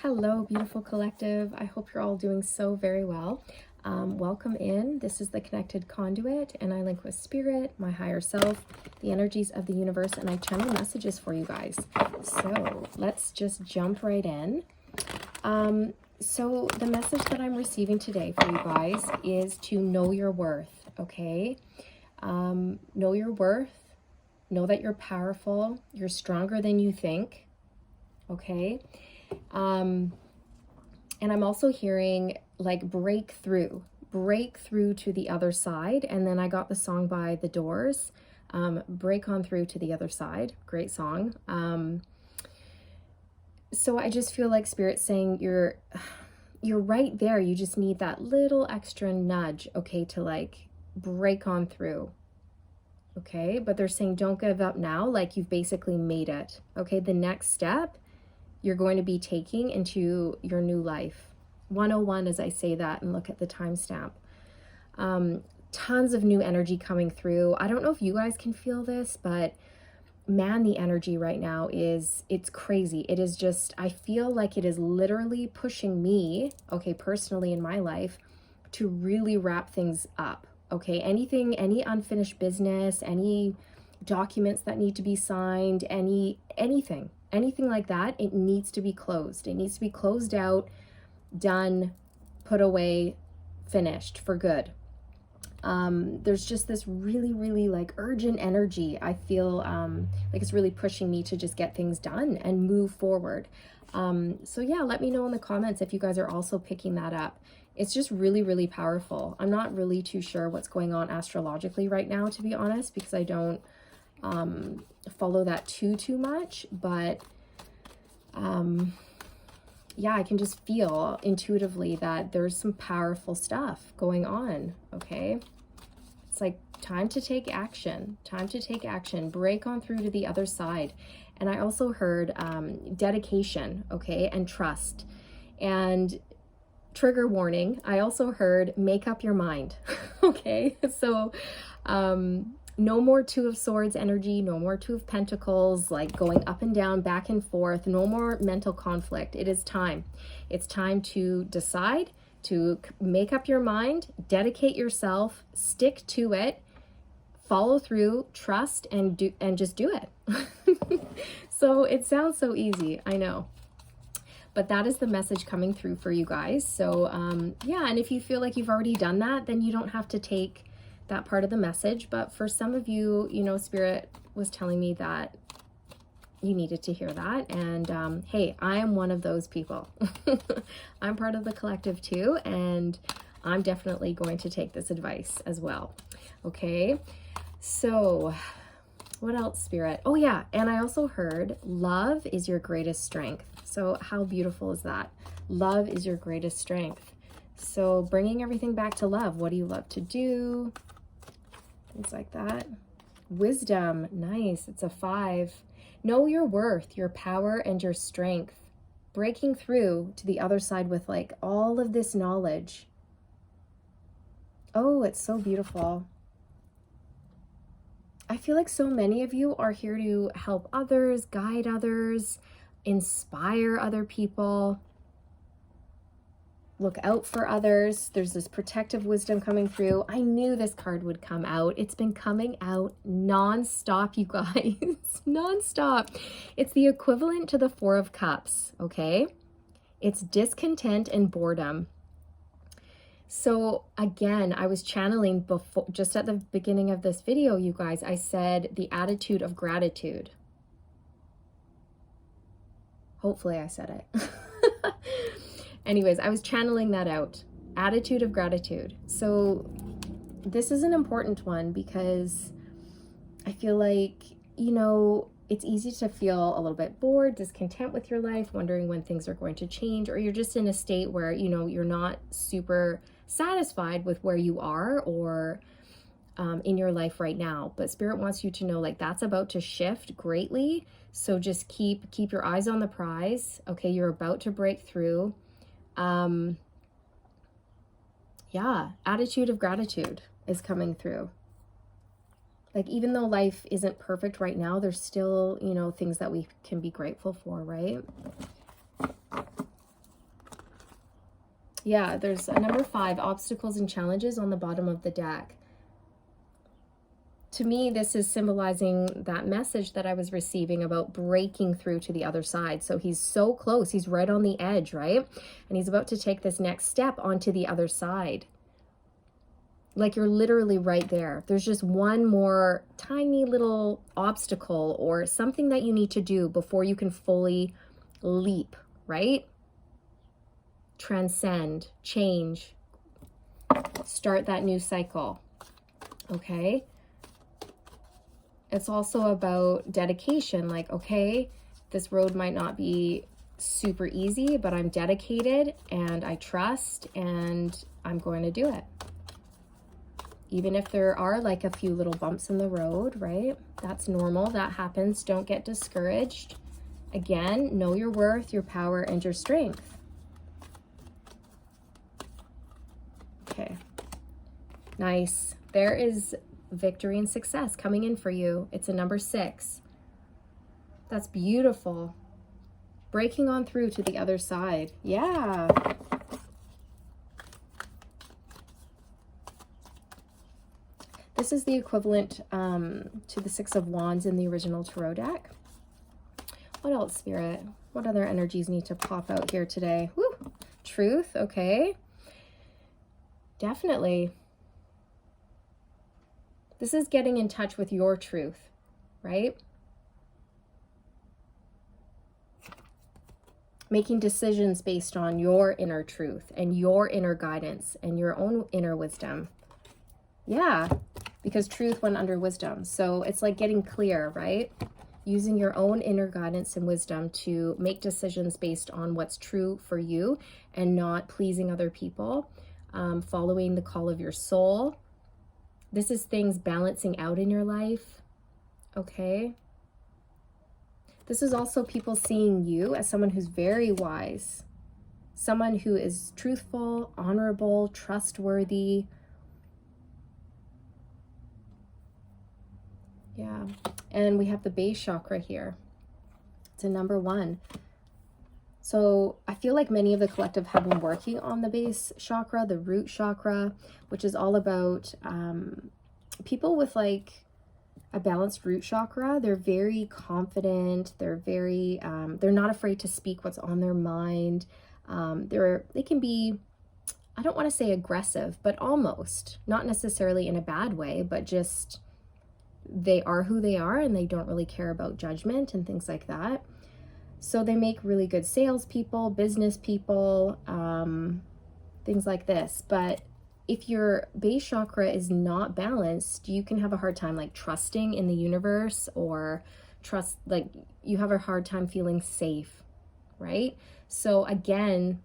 Hello, beautiful collective. I hope you're all doing so very well. Welcome in. This is the Connected Conduit, and I link with spirit, my higher self, the energies of the universe, and I channel messages for you guys. So let's just jump right in. So the message that I'm receiving today for you guys is to know your worth, okay? Know your worth. Know that you're powerful. You're stronger than you think, okay? And I'm also hearing like break through to the other side. And then I got the song by The Doors, break on through to the other side. Great song. So I just feel like Spirit's saying you're right there. You just need that little extra nudge, okay, to like break on through. Okay, but they're saying don't give up now, like you've basically made it. Okay, the next step you're going to be taking into your new life. 101 as I say that, and look at the timestamp. Tons of new energy coming through. I don't know if you guys can feel this, but man, the energy right now it's crazy. It is just, I feel like it is literally pushing me, okay, personally in my life, to really wrap things up. Okay, any unfinished business, any documents that need to be signed, anything like that, it needs to be closed. It needs to be closed out, done, put away, finished for good. There's just this really like urgent energy. I feel like it's really pushing me to just get things done and move forward. So yeah, let me know in the comments if you guys are also picking that up. It's just really powerful. I'm not really too sure what's going on astrologically right now, to be honest, because I don't follow that too much, but yeah, I can just feel intuitively that there's some powerful stuff going on. Okay, it's like time to take action, break on through to the other side. And I also heard dedication, okay, and trust. And trigger warning, I also heard make up your mind. Okay, so no more Two of Swords energy, no more Two of Pentacles, like going up and down, back and forth, no more mental conflict. It is time. It's time to decide, to make up your mind, dedicate yourself, stick to it, follow through, trust, and just do it. So it sounds so easy, I know. But that is the message coming through for you guys. So yeah, and if you feel like you've already done that, then you don't have to take that part of the message. But for some of you, you know, Spirit was telling me that you needed to hear that. And hey, I am one of those people. I'm part of the collective too, and I'm definitely going to take this advice as well. Okay, so what else, Spirit? Oh yeah, and I also heard love is your greatest strength. So how beautiful is that? Love is your greatest strength. So bringing everything back to love. What do you love to do? Things like that. Wisdom, nice. It's a 5. Know your worth, your power, and your strength. Breaking through to the other side with like all of this knowledge. Oh, it's so beautiful. I feel like so many of you are here to help others, guide others, inspire other people, look out for others. There's this protective wisdom coming through. I knew this card would come out. It's been coming out nonstop, you guys. Nonstop. It's the equivalent to the 4 of Cups, okay? It's discontent and boredom. So again, I was channeling before, just at the beginning of this video, you guys, I said the attitude of gratitude. Hopefully I said it. Anyways, I was channeling that out. Attitude of gratitude. So this is an important one because I feel like, you know, it's easy to feel a little bit bored, discontent with your life, wondering when things are going to change, or you're just in a state where, you know, you're not super satisfied with where you are or in your life right now. But Spirit wants you to know like that's about to shift greatly. So just keep your eyes on the prize. Okay, you're about to break through. Yeah, attitude of gratitude is coming through. Like, even though life isn't perfect right now, there's still, you know, things that we can be grateful for, right? Yeah, there's a number 5, obstacles and challenges on the bottom of the deck. To me, this is symbolizing that message that I was receiving about breaking through to the other side. So he's so close. He's right on the edge, right? And he's about to take this next step onto the other side. Like you're literally right there. There's just one more tiny little obstacle or something that you need to do before you can fully leap, right? Transcend, change, start that new cycle, okay? It's also about dedication, like, okay, this road might not be super easy, but I'm dedicated and I trust and I'm going to do it. Even if there are like a few little bumps in the road, right? That's normal, that happens. Don't get discouraged. Again, know your worth, your power, and your strength. Okay, nice. There is victory and success coming in for you. It's a number 6. That's beautiful. Breaking on through to the other side. Yeah. This is the equivalent to the 6 of Wands in the original tarot deck. What else, Spirit? What other energies need to pop out here today? Woo! Truth, okay. Definitely. This is getting in touch with your truth, right? Making decisions based on your inner truth and your inner guidance and your own inner wisdom. Yeah, because truth went under wisdom. So it's like getting clear, right? Using your own inner guidance and wisdom to make decisions based on what's true for you and not pleasing other people, following the call of your soul. This is things balancing out in your life, okay? This is also people seeing you as someone who's very wise, someone who is truthful, honorable, trustworthy. Yeah, and we have the base chakra here. It's a number 1. So I feel like many of the collective have been working on the base chakra, the root chakra, which is all about people with like a balanced root chakra. They're very confident. They're very, they're not afraid to speak what's on their mind. They can be, I don't want to say aggressive, but almost, not necessarily in a bad way, but just they are who they are and they don't really care about judgment and things like that. So they make really good salespeople, business people, things like this. But if your base chakra is not balanced, you can have a hard time like trusting in the universe, or you have a hard time feeling safe, right? So again,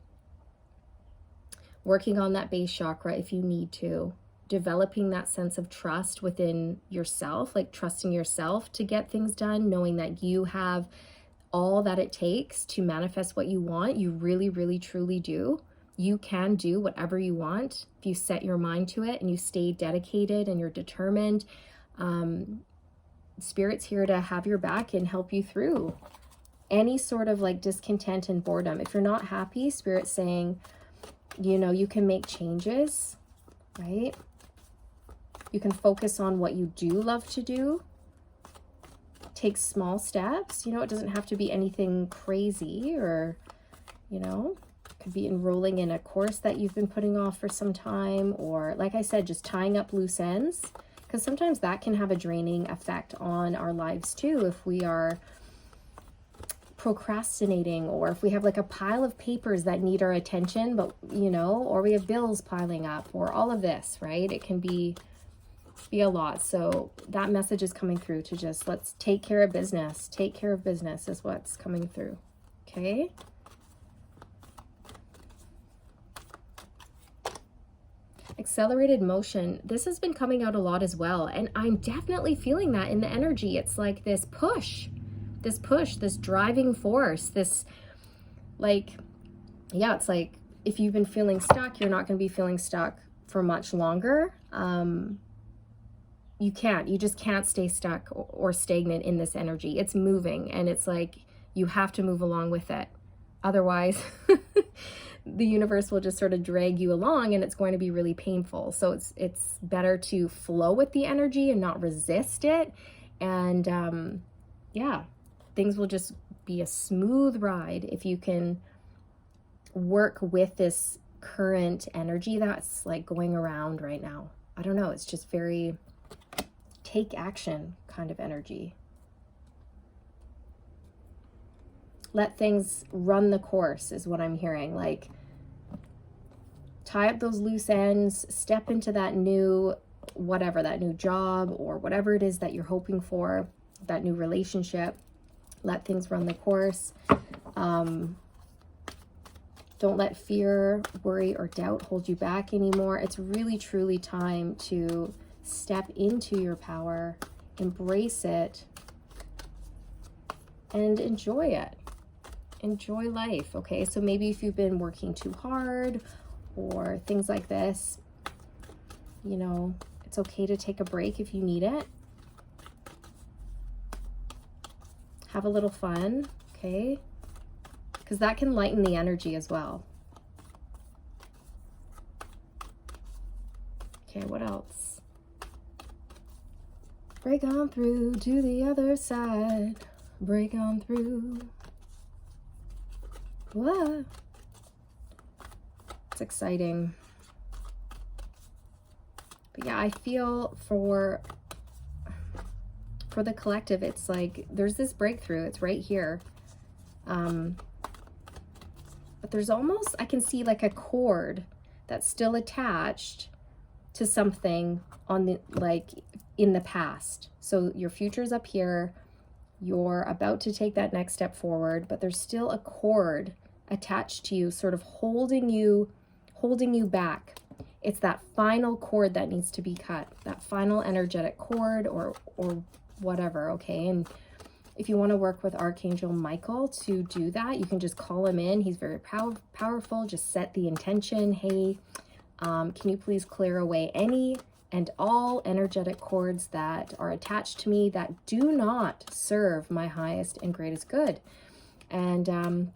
working on that base chakra if you need to, developing that sense of trust within yourself, like trusting yourself to get things done, knowing that you have all that it takes to manifest what you want. You really, really, truly do. You can do whatever you want if you set your mind to it and you stay dedicated and you're determined. Spirit's here to have your back and help you through any sort of like discontent and boredom. If you're not happy, Spirit's saying, you know, you can make changes, right? You can focus on what you do love to do. Take small steps. You know, it doesn't have to be anything crazy, or, you know, could be enrolling in a course that you've been putting off for some time, or like I said, just tying up loose ends, because sometimes that can have a draining effect on our lives too if we are procrastinating, or if we have like a pile of papers that need our attention, but you know, or we have bills piling up, or all of this, right? It can be a lot. So that message is coming through to just, let's take care of business. Take care of business is what's coming through. Okay. Accelerated motion. This has been coming out a lot as well. And I'm definitely feeling that in the energy. It's like this push, this driving force, this like, yeah, it's like if you've been feeling stuck, you're not going to be feeling stuck for much longer. You just can't stay stuck or stagnant in this energy. It's moving, and it's like you have to move along with it. Otherwise, the universe will just sort of drag you along, and it's going to be really painful. So it's better to flow with the energy and not resist it. And yeah, things will just be a smooth ride if you can work with this current energy that's like going around right now. I don't know, it's just very take action kind of energy. Let things run the course is what I'm hearing. Like, tie up those loose ends, step into that new whatever, that new job or whatever it is that you're hoping for, that new relationship. Let things run the course. Don't let fear, worry, or doubt hold you back anymore. It's really, truly time to step into your power, embrace it, and enjoy it. Enjoy life, okay? So maybe if you've been working too hard or things like this, you know, it's okay to take a break if you need it. Have a little fun, okay? Because that can lighten the energy as well. Okay, what else? Break on through to the other side. Break on through. Whoa. It's exciting. But yeah, I feel for the collective, it's like there's this breakthrough. It's right here. But there's almost, I can see like a cord that's still attached to something on the, like in the past. So your future's up here. You're about to take that next step forward, but there's still a cord attached to you, sort of holding you back. It's that final cord that needs to be cut, that final energetic cord or whatever, okay? And if you want to work with Archangel Michael to do that, you can just call him in. He's very powerful. Just set the intention. Hey, can you please clear away any and all energetic cords that are attached to me that do not serve my highest and greatest good? And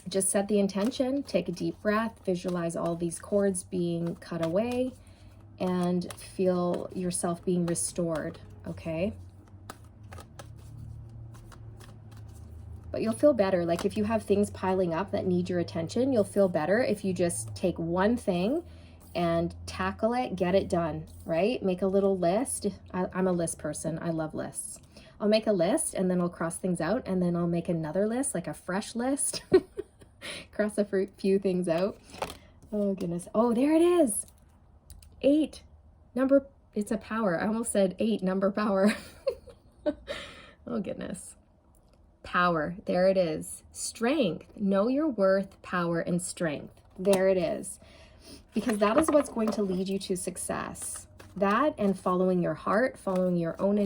just set the intention, take a deep breath, visualize all these cords being cut away, and feel yourself being restored, okay? But you'll feel better. Like if you have things piling up that need your attention, you'll feel better if you just take one thing and tackle it, get it done, right? Make a little list. I'm a list person. I love lists. I'll make a list and then I'll cross things out, and then I'll make another list, like a fresh list. Cross a few things out. Oh goodness. Oh, there it is. 8 number. It's a power. I almost said 8 number power. Oh goodness. Power. There it is. Strength. Know your worth, power, and strength. There it is. Because that is what's going to lead you to success. That and following your heart, following your own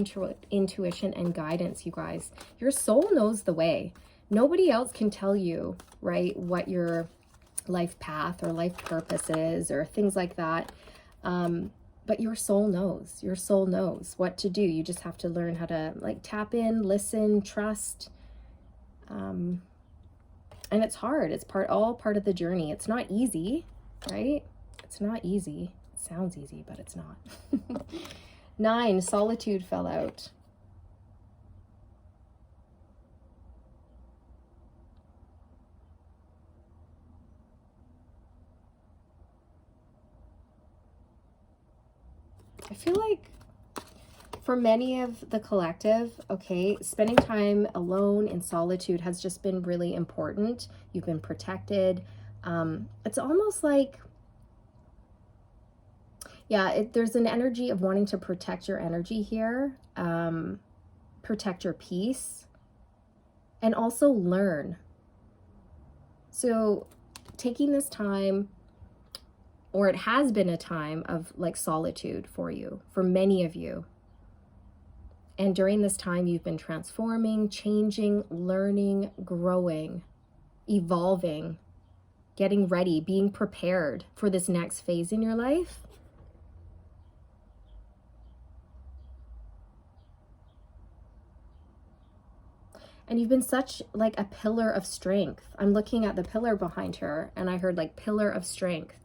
intuition and guidance, you guys. Your soul knows the way. Nobody else can tell you, right, what your life path or life purpose is or things like that. But your soul knows. Your soul knows what to do. You just have to learn how to like tap in, listen, trust. And it's hard. It's all part of the journey. It's not easy, right? It's not easy. It sounds easy, but it's not. 9, solitude fell out. I feel like for many of the collective, okay, spending time alone in solitude has just been really important. You've been protected. It's almost like, yeah, there's an energy of wanting to protect your energy here, protect your peace, and also learn. So taking this time, or it has been a time of like solitude for you, for many of you. And during this time, you've been transforming, changing, learning, growing, evolving, getting ready, being prepared for this next phase in your life. And you've been such like a pillar of strength. I'm looking at the pillar behind her and I heard like pillar of strength.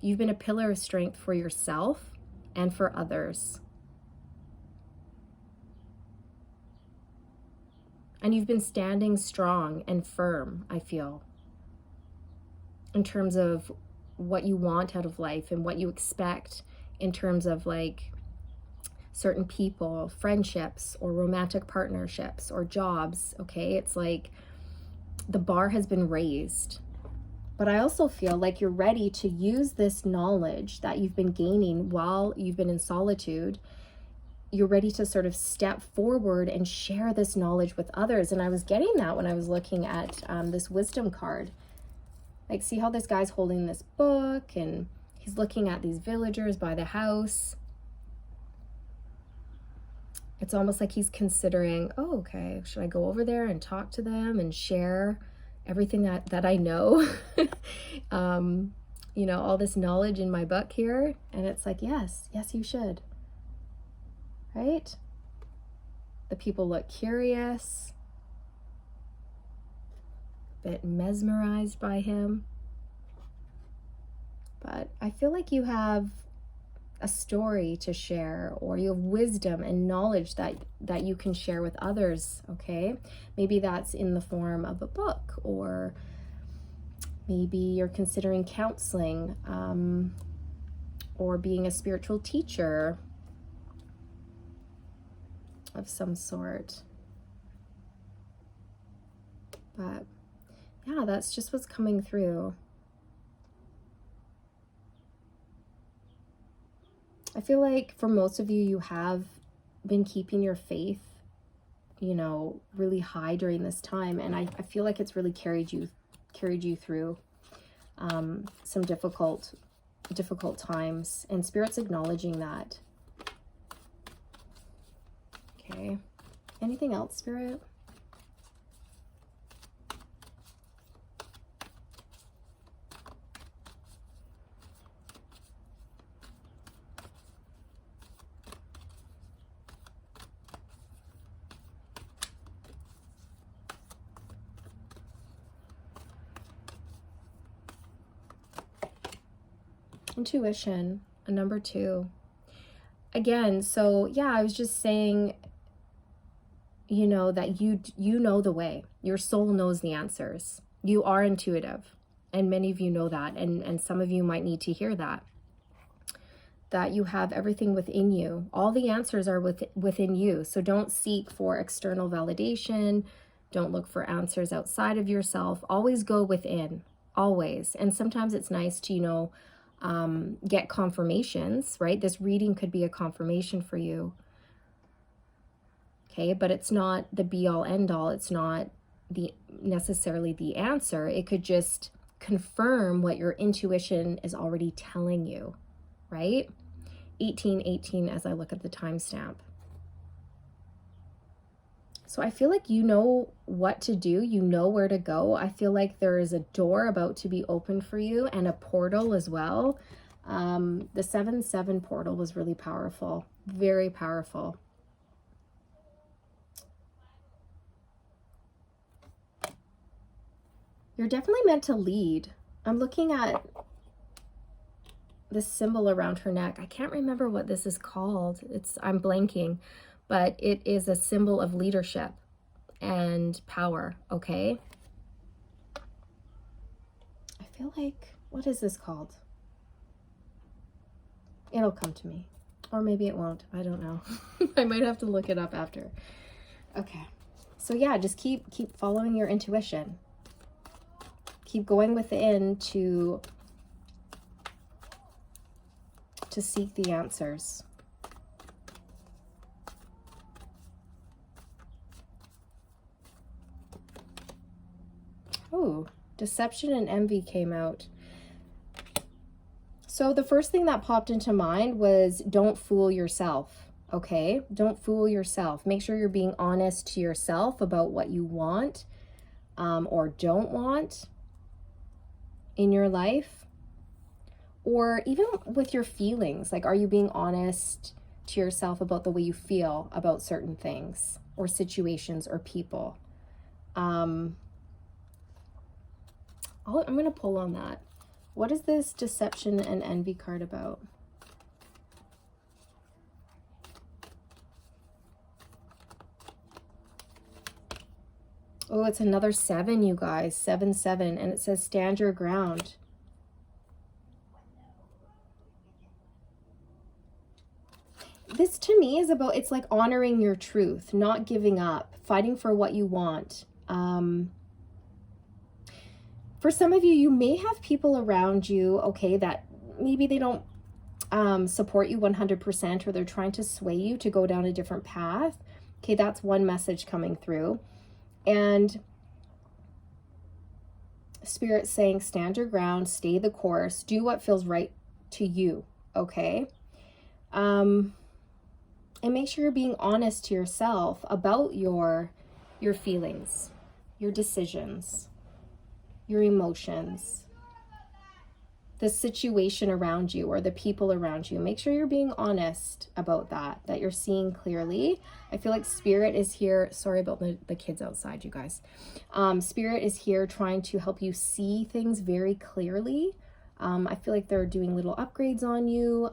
You've been a pillar of strength for yourself and for others. And you've been standing strong and firm, I feel, in terms of what you want out of life and what you expect in terms of like certain people, friendships, or romantic partnerships, or jobs, okay? It's like the bar has been raised. But I also feel like you're ready to use this knowledge that you've been gaining while you've been in solitude. You're ready to sort of step forward and share this knowledge with others. And I was getting that when I was looking at this wisdom card. Like, see how this guy's holding this book and he's looking at these villagers by the house. It's almost like he's considering, oh, okay, should I go over there and talk to them and share everything that I know? You know, all this knowledge in my book here. And it's like, yes, you should. Right? The people look curious, a bit mesmerized by him. But I feel like you have a story to share, or you have wisdom and knowledge that you can share with others, okay? Maybe that's in the form of a book, or maybe you're considering counseling, or being a spiritual teacher of some sort. But yeah, that's just what's coming through. I feel like for most of you, you have been keeping your faith, you know, really high during this time. And I feel like it's really carried you through some difficult times, and Spirit's acknowledging that. Okay. Anything else, Spirit? Intuition, a number 2. Again, so yeah, I was just saying, you know, that you know the way. Your soul knows the answers. You are intuitive, and many of you know that, and some of you might need to hear that you have everything within you. All the answers are within you. So don't seek for external validation. Don't look for answers outside of yourself. Always go within, always. And sometimes it's nice to, you know, get confirmations, right? This reading could be a confirmation for you. Okay, but it's not the be all end all. It's not necessarily the answer. It could just confirm what your intuition is already telling you, right? 1818 as I look at the timestamp. So I feel like you know what to do. You know where to go. I feel like there is a door about to be open for you, and a portal as well. The 7-7 portal was really powerful. Very powerful. You're definitely meant to lead. I'm looking at this symbol around her neck. I can't remember what this is called. I'm blanking, but it is a symbol of leadership and power, okay? I feel like, what is this called? It'll come to me, or maybe it won't. I don't know. I might have to look it up after. Okay. So yeah, just keep following your intuition. Keep going within to seek the answers. Oh, deception and envy came out. So the first thing that popped into mind was don't fool yourself, okay? Don't fool yourself. Make sure you're being honest to yourself about what you want or don't want in your life, or even with your feelings. Like, are you being honest to yourself about the way you feel about certain things or situations or people? I'm going to pull on that. What is this deception and envy card about? Oh, it's another 7, you guys. 7, 7. And it says stand your ground. This to me is about, it's like honoring your truth, not giving up, fighting for what you want. For some of you, you may have people around you, okay, that maybe they don't support you 100%, or they're trying to sway you to go down a different path. Okay, that's one message coming through. And Spirit's saying, stand your ground, stay the course, do what feels right to you, okay? And make sure you're being honest to yourself about your feelings, your decisions, your emotions, the situation around you or the people around you. Make sure you're being honest about that you're seeing clearly. I feel like Spirit is here. Sorry about the kids outside, you guys. Spirit is here trying to help you see things very clearly. I feel like they're doing little upgrades on you,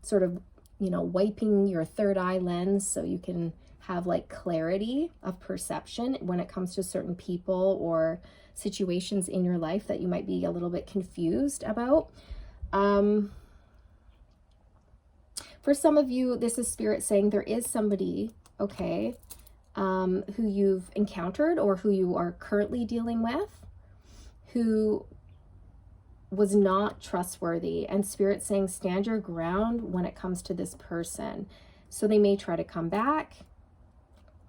sort of, you know, wiping your third eye lens so you can have like clarity of perception when it comes to certain people or situations in your life that you might be a little bit confused about. For some of you, this is Spirit saying there is somebody, okay, who you've encountered or who you are currently dealing with who was not trustworthy, and Spirit saying stand your ground when it comes to this person. So they may try to come back,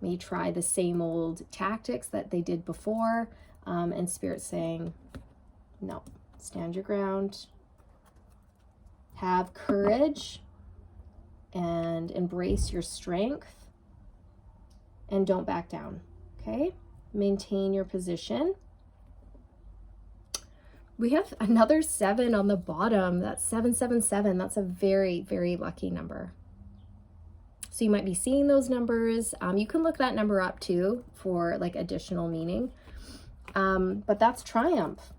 may try the same old tactics that they did before, and Spirit saying no, stand your ground, have courage and embrace your strength, and don't back down. Okay, maintain your position. We have another 7 on the bottom. That's 777. That's a very, very lucky number. So you might be seeing those numbers. You can look that number up too for like additional meaning. But that's triumph.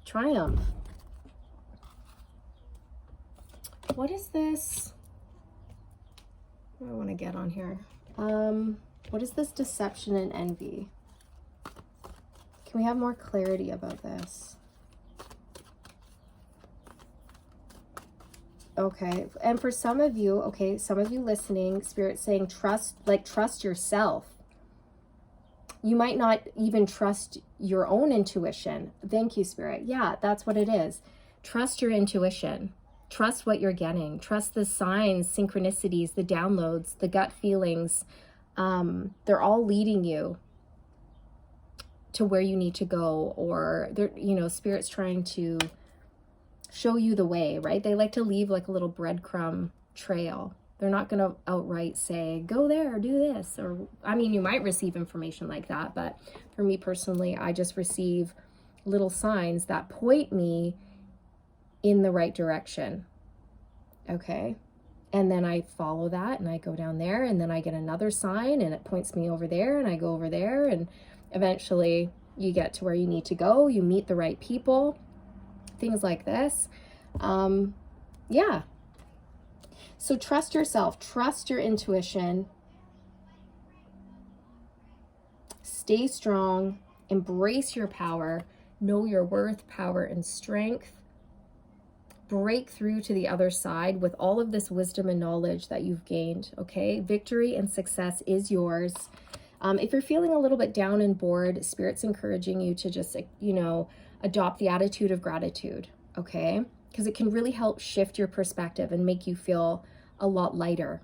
Triumph. What is this? What do I want to get on here? What is this deception and envy? Can we have more clarity about this? Okay, and for some of you, okay, some of you listening, Spirit saying trust yourself. You might not even trust your own intuition. Thank you, Spirit. Yeah, that's what it is. Trust your intuition. Trust what you're getting. Trust the signs, synchronicities, the downloads, the gut feelings. They're all leading you to where you need to go, or they're, you know, Spirit's trying to show you the way, right? They like to leave like a little breadcrumb trail. They're not going to outright say, go there, do this. Or, I mean, you might receive information like that, but for me personally, I just receive little signs that point me in the right direction. Okay. And then I follow that and I go down there, and then I get another sign and it points me over there, and I go over there, and eventually you get to where you need to go. You meet the right people, things like this. Yeah. So trust yourself, trust your intuition, stay strong, embrace your power, know your worth, power, and strength. Break through to the other side with all of this wisdom and knowledge that you've gained, okay? Victory and success is yours. If you're feeling a little bit down and bored, Spirit's encouraging you to just, you know, adopt the attitude of gratitude, okay? Because it can really help shift your perspective and make you feel a lot lighter,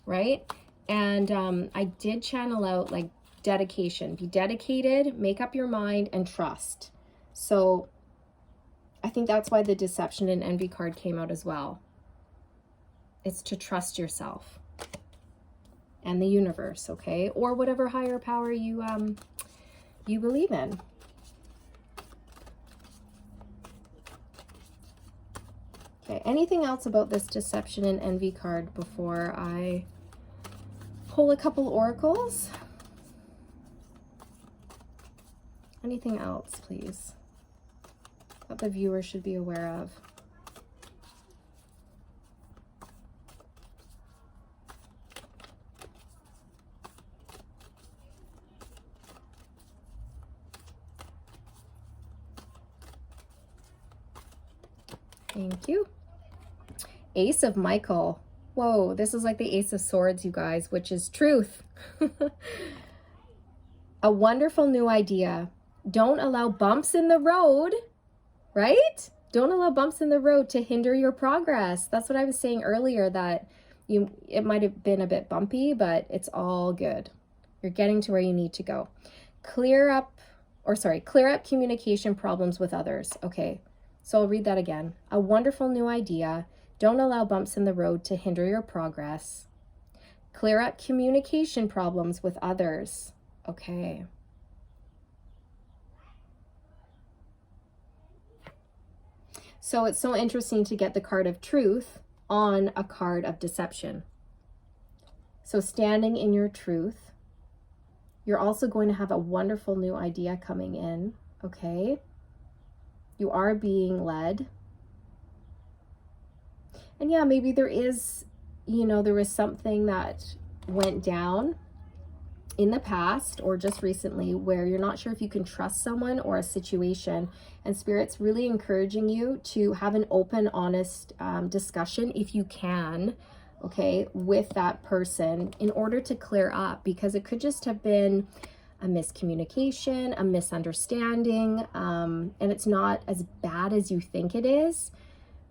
right? And I did channel out like dedication. Be dedicated, make up your mind, and trust. So I think that's why the deception and envy card came out as well. It's to trust yourself and the universe, okay? Or whatever higher power you believe in. Okay, anything else about this deception and envy card before I pull a couple oracles? Anything else, please, that the viewer should be aware of? Thank you. Ace of Michael. Whoa, this is like the Ace of Swords, you guys, which is truth. A wonderful new idea. Don't allow bumps in the road, right? Don't allow bumps in the road to hinder your progress. That's what I was saying earlier, that it might have been a bit bumpy, but it's all good. You're getting to where you need to go. Clear up communication problems with others. Okay, so I'll read that again. A wonderful new idea. Don't allow bumps in the road to hinder your progress. Clear up communication problems with others. Okay. So it's so interesting to get the card of truth on a card of deception. So standing in your truth, you're also going to have a wonderful new idea coming in, okay? You are being led. And yeah, maybe there is, there was something that went down in the past or just recently where you're not sure if you can trust someone or a situation, and Spirit's really encouraging you to have an open, honest discussion if you can, okay, with that person in order to clear up, because it could just have been a miscommunication, a misunderstanding, and it's not as bad as you think it is,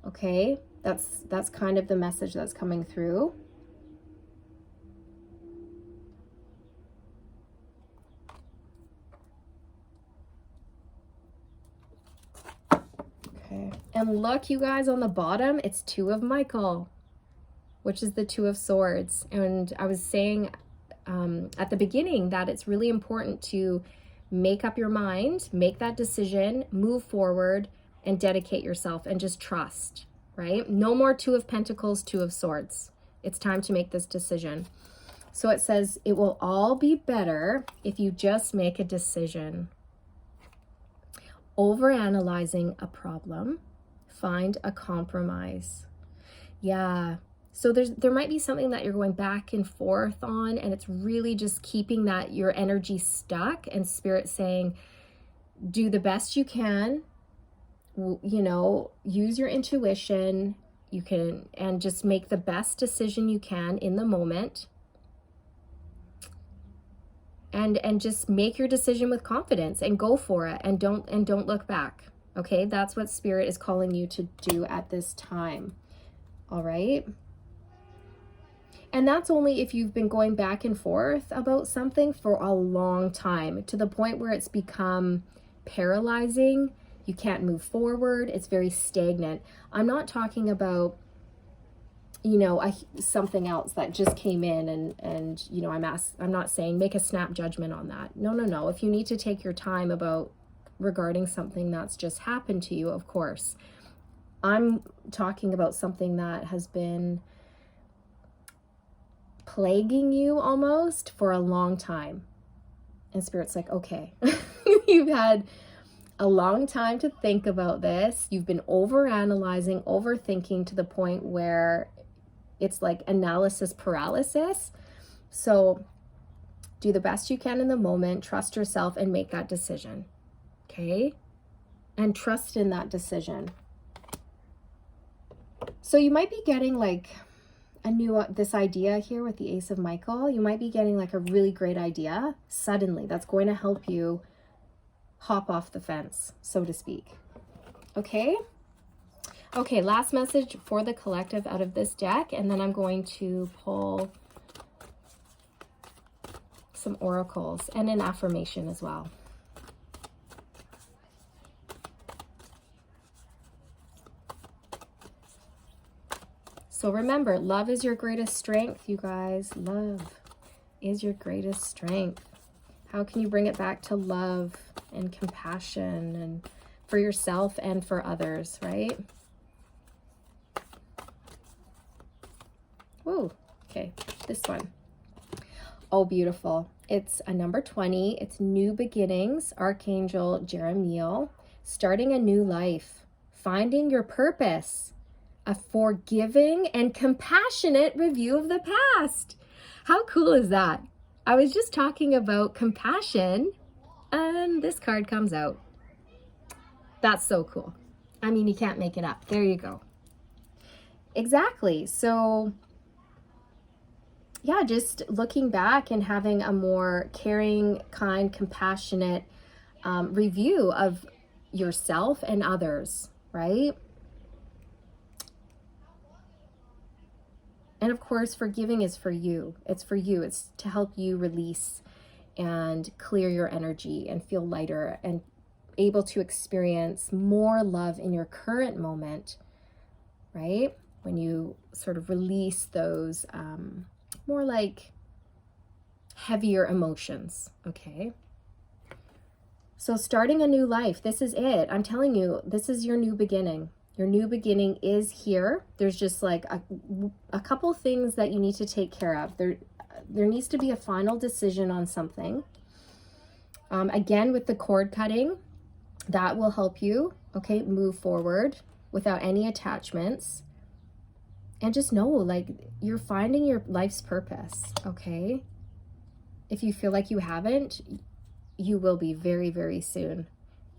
okay? That's kind of the message that's coming through. Okay. And look, you guys, on the bottom, it's Two of Michael, which is the Two of Swords. And I was saying at the beginning that it's really important to make up your mind, make that decision, move forward, and dedicate yourself and just trust. Right? No more Two of Pentacles, Two of Swords. It's time to make this decision. So it says, it will all be better if you just make a decision. Overanalyzing a problem, find a compromise. Yeah. So there might be something that you're going back and forth on, and it's really just keeping your energy stuck, and Spirit saying, do the best you can. Use your intuition, and just make the best decision you can in the moment, and just make your decision with confidence and go for it, and don't look back. Okay, that's what Spirit is calling you to do at this time. All right, and that's only if you've been going back and forth about something for a long time, to the point where it's become paralyzing. You can't move forward. It's very stagnant. I'm not talking about, something else that just came in and I'm not saying make a snap judgment on that. No. If you need to take your time regarding something that's just happened to you, of course. I'm talking about something that has been plaguing you almost for a long time. And Spirit's like, okay, you've had a long time to think about this. You've been overanalyzing, overthinking to the point where it's like analysis paralysis. So do the best you can in the moment, trust yourself, and make that decision. Okay? And trust in that decision. So you might be getting like this idea here with the Ace of Michael. You might be getting like a really great idea suddenly that's going to help you hop off the fence, so to speak. Okay? Okay, last message for the collective out of this deck, and then I'm going to pull some oracles and an affirmation as well. So remember, love is your greatest strength, you guys. Love is your greatest strength. How can you bring it back to love and compassion and for yourself and for others, right? Whoa, okay, this one. Oh, beautiful. It's a number 20. It's new beginnings, Archangel Jeremiel, starting a new life, finding your purpose, a forgiving and compassionate review of the past. How cool is that? I was just talking about compassion and this card comes out. That's so cool. I mean, you can't make it up. There you go. Exactly. So yeah, just looking back and having a more caring, kind, compassionate review of yourself and others, right? And of course, forgiving is for you. It's for you. It's to help you release and clear your energy and feel lighter and able to experience more love in your current moment, right? When you sort of release those more like heavier emotions, okay? So starting a new life, this is it. I'm telling you, this is your new beginning. Your new beginning is here. There's just like a couple things that you need to take care of. There needs to be a final decision on something. Again, with the cord cutting, that will help you, okay, move forward without any attachments. And just know, like, you're finding your life's purpose, okay? If you feel like you haven't, you will be very, very soon.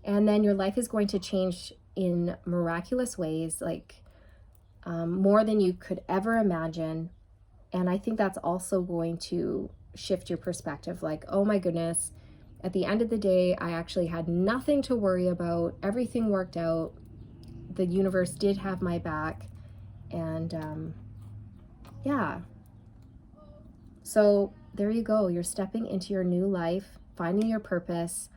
And then your life is going to change in miraculous ways, like more than you could ever imagine. And I think that's also going to shift your perspective. Like, oh my goodness, at the end of the day, I actually had nothing to worry about. Everything worked out. The universe did have my back. And yeah. So there you go. You're stepping into your new life, finding your purpose,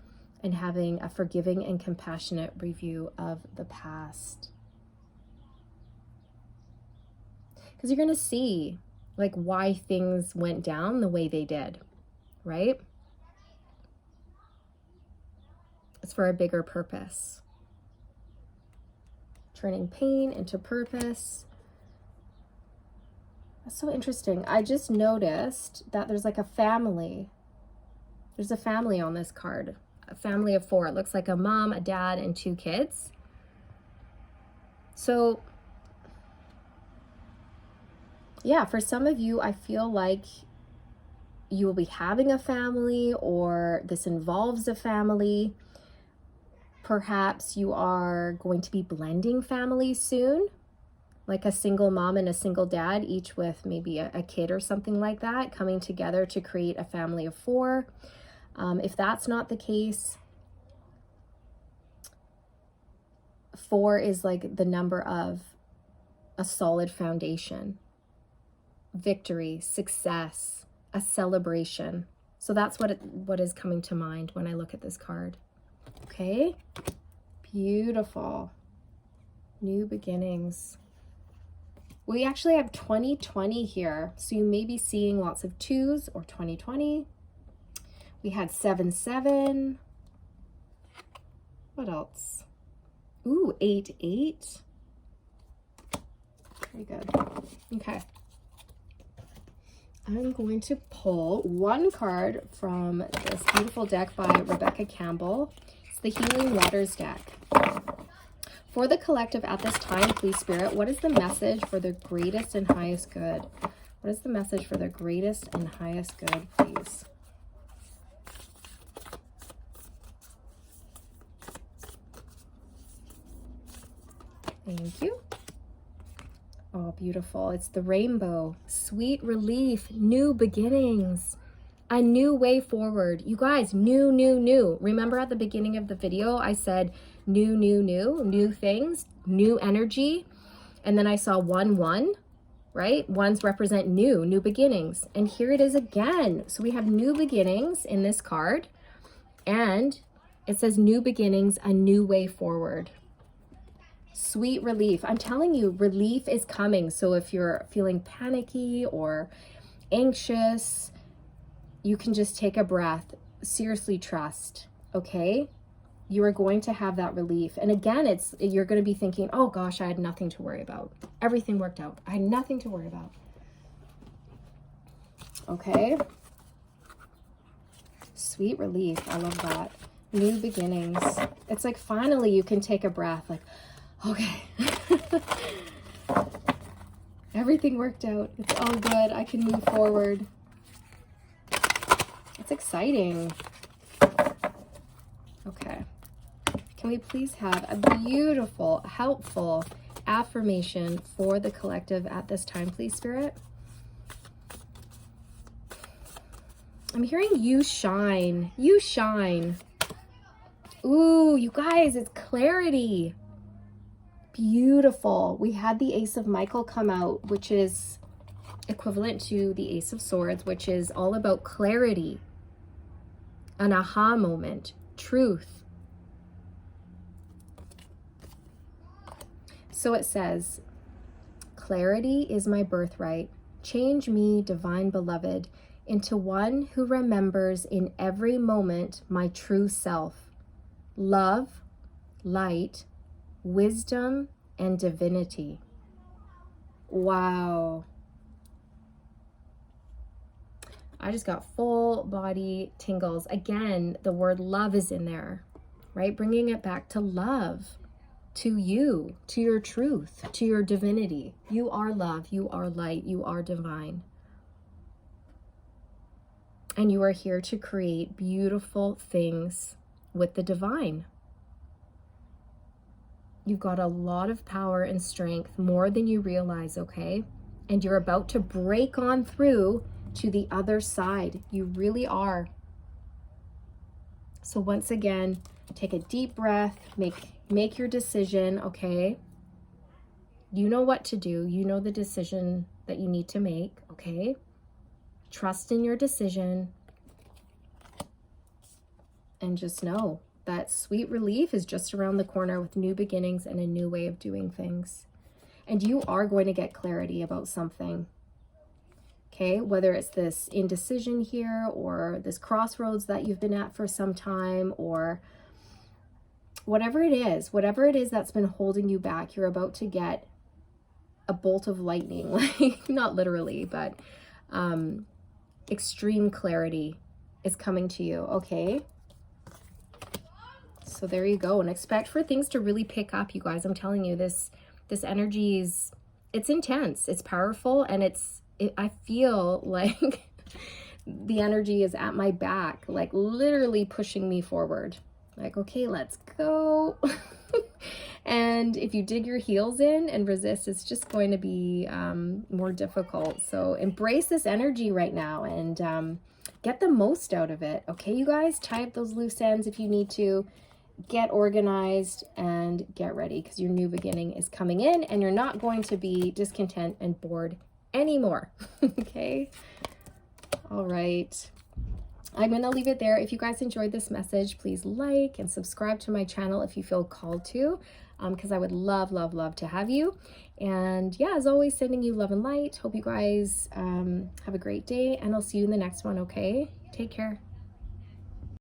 and having a forgiving and compassionate review of the past. Because you're going to see like why things went down the way they did, right? It's for a bigger purpose. Turning pain into purpose. That's so interesting. I just noticed that there's like a family. There's a family on this card. A family of 4. It looks like a mom, a dad, and 2 kids. So yeah, for some of you, I feel like you will be having a family, or this involves a family. Perhaps you are going to be blending families soon, like a single mom and a single dad, each with maybe a kid or something like that, coming together to create a family of 4. If that's not the case, 4 is like the number of a solid foundation, victory, success, a celebration. So that's what is coming to mind when I look at this card. Okay, beautiful. New beginnings. We actually have 2020 here, so you may be seeing lots of 2s or 2020. We had 7-7. What else? Ooh, 8-8. Very good. Okay. I'm going to pull one card from this beautiful deck by Rebecca Campbell. It's the Healing Waters deck. For the collective at this time, please, Spirit, what is the message for the greatest and highest good? What is the message for the greatest and highest good, please? Thank you. Oh, beautiful. It's the rainbow. Sweet relief. New beginnings. A new way forward. You guys, new. Remember at the beginning of the video, I said new things, new energy. And then I saw 1, right? 1s represent new beginnings. And here it is again. So we have new beginnings in this card. And it says new beginnings, a new way forward. Sweet relief. I'm telling you, relief is coming. So if you're feeling panicky or anxious, you can just take a breath. Seriously trust, okay? You are going to have that relief. And again, you're going to be thinking, oh gosh, I had nothing to worry about. Everything worked out. I had nothing to worry about. Okay? Sweet relief. I love that. New beginnings. It's like finally you can take a breath. Like, okay. Everything worked out. It's all good. I can move forward. It's exciting. Okay. Can we please have a beautiful, helpful affirmation for the collective at this time, please, Spirit? I'm hearing you shine. You shine. Ooh, you guys, it's clarity. Beautiful. We had the Ace of Michael come out, which is equivalent to the Ace of Swords, which is all about clarity, an aha moment, truth. So it says, clarity is my birthright. Change me, divine beloved, into one who remembers in every moment my true self. Love, light, wisdom, and divinity. Wow. I just got full body tingles. Again, the word love is in there, right? Bringing it back to love, to you, to your truth, to your divinity. You are love, you are light, you are divine. And you are here to create beautiful things with the divine. You've got a lot of power and strength, more than you realize, okay? And you're about to break on through to the other side. You really are. So once again, take a deep breath, make your decision, okay? You know what to do. You know the decision that you need to make, okay? Trust in your decision. And just know that sweet relief is just around the corner with new beginnings and a new way of doing things. And you are going to get clarity about something. Okay, whether it's this indecision here or this crossroads that you've been at for some time, or whatever it is that's been holding you back, you're about to get a bolt of lightning, like not literally, but extreme clarity is coming to you, okay? So there you go. And expect for things to really pick up, you guys. I'm telling you, this energy is, it's intense, it's powerful, and I feel like the energy is at my back, like literally pushing me forward. Like, okay, let's go. And if you dig your heels in and resist, it's just going to be more difficult. So embrace this energy right now and get the most out of it. Okay, you guys, tie up those loose ends if you need to. Get organized and get ready, because your new beginning is coming in and you're not going to be discontent and bored anymore. Okay. All right. I'm going to leave it there. If you guys enjoyed this message, please like and subscribe to my channel if you feel called to, because I would love, love, love to have you. And yeah, as always, sending you love and light. Hope you guys have a great day, and I'll see you in the next one. Okay. Take care.